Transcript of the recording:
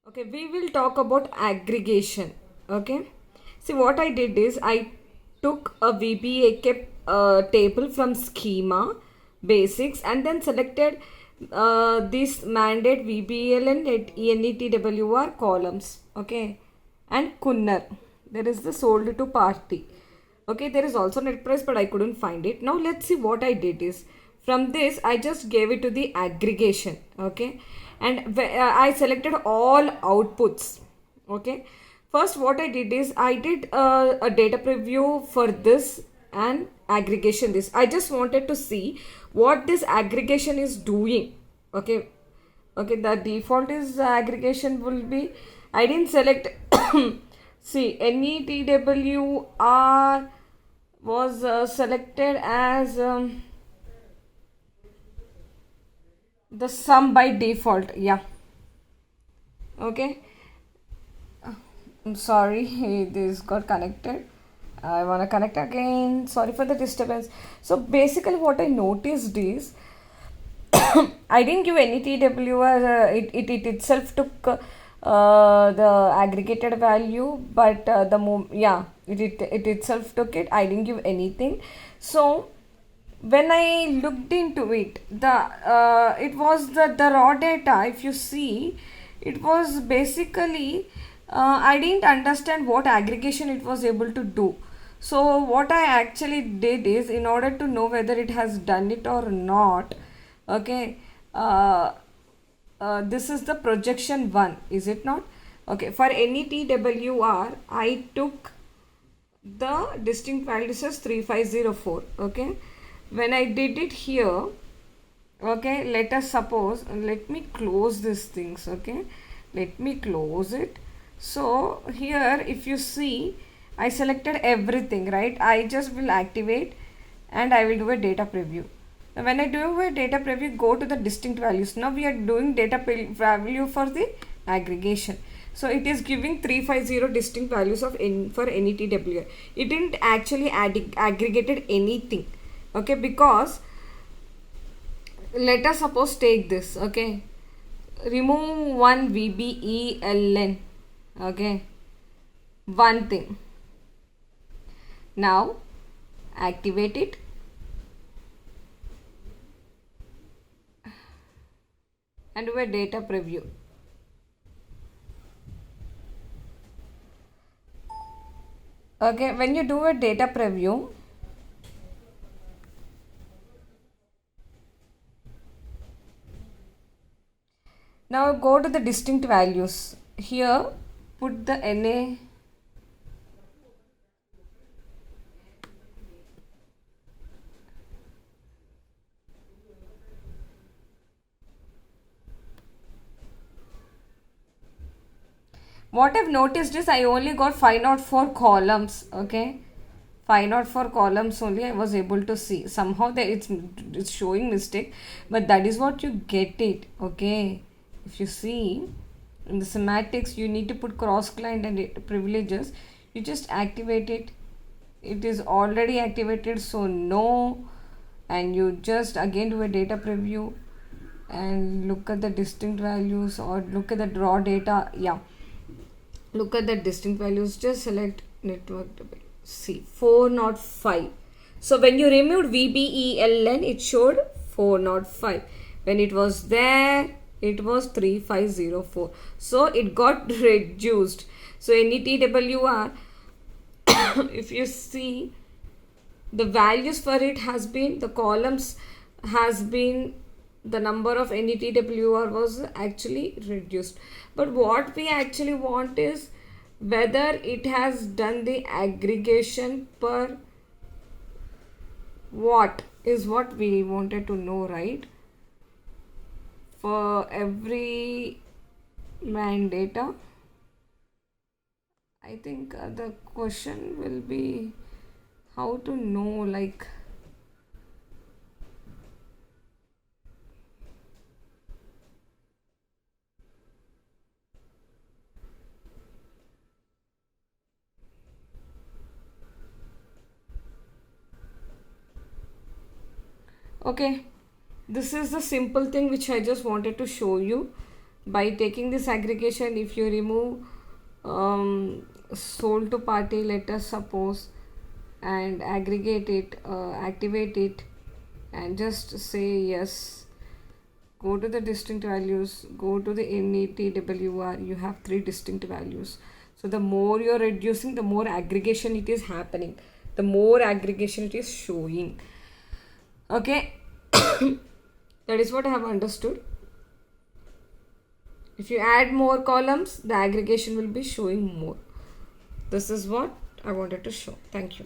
Okay, we will talk about aggregation. Okay, see what I did is I took a VBA table from schema basics and then selected this mandate VBL and NETWR columns. Okay, and Kunnar. There is the sold to party. Okay, there is also net price, but I couldn't find it. Now let's see what I did is from this I just gave it to the aggregation. Okay, and I selected all outputs. Okay, first what I did is I did a data preview for this and aggregation this. I just wanted to see what this aggregation is doing. Okay, okay, the default is aggregation will be, I didn't select see NETWR was selected as the sum by default. Yeah, okay. I'm sorry, this got connected. I want to connect again. Sorry for the disturbance. So basically what I noticed is I didn't give any TWR. It itself took the aggregated value, but it itself took it. I didn't give anything. So when I looked into it, it was the raw data. If you see, it was basically I didn't understand what aggregation it was able to do. So what I actually did is, in order to know whether it has done it or not, okay, this is the projection one, is it not? Okay, for any TWR, I took the distinct values as 3504. Okay, when I did it here, okay, let us suppose, let me close these things. Okay, let me close it. So here if you see, I selected everything, right? I just will activate and I will do a data preview. Now when I do a data preview, go to the distinct values. Now we are doing data value for the aggregation. So it is giving 350 distinct values of for any TWR. It didn't actually aggregated anything. Okay, because let us suppose take this. Okay, remove one VBELN. Okay, one thing. Now activate it and do a data preview. Okay, when you do a data preview, now go to the distinct values. Here put the NA. What I've noticed is I only got 504 columns. Okay, 504 columns only I was able to see. Somehow that it's showing mistake, but that is what you get it. Okay, if you see in the semantics, you need to put cross client and privileges. You just activate it. It is already activated, so no. And you just again do a data preview and look at the distinct values or look at the raw data. Yeah, look at the distinct values. Just select network. See 405. So when you removed VBELN, it showed 405. When it was there, it was 3504. So it got reduced. So NETWR, if you see, the values for it has been, the columns has been, the number of NETWR was actually reduced. But what we actually want is whether it has done the aggregation per what is what we wanted to know, right? For every man data, I think the question will be how to know, like, okay, this is the simple thing which I just wanted to show you. By taking this aggregation, if you remove sold to party, let us suppose, and aggregate it, activate it, and just say yes, go to the distinct values, go to the NETWR, you have three distinct values. So the more you're reducing, the more aggregation it is happening, the more aggregation it is showing. Okay. That is what I have understood. If you add more columns, the aggregation will be showing more. This is what I wanted to show. Thank you.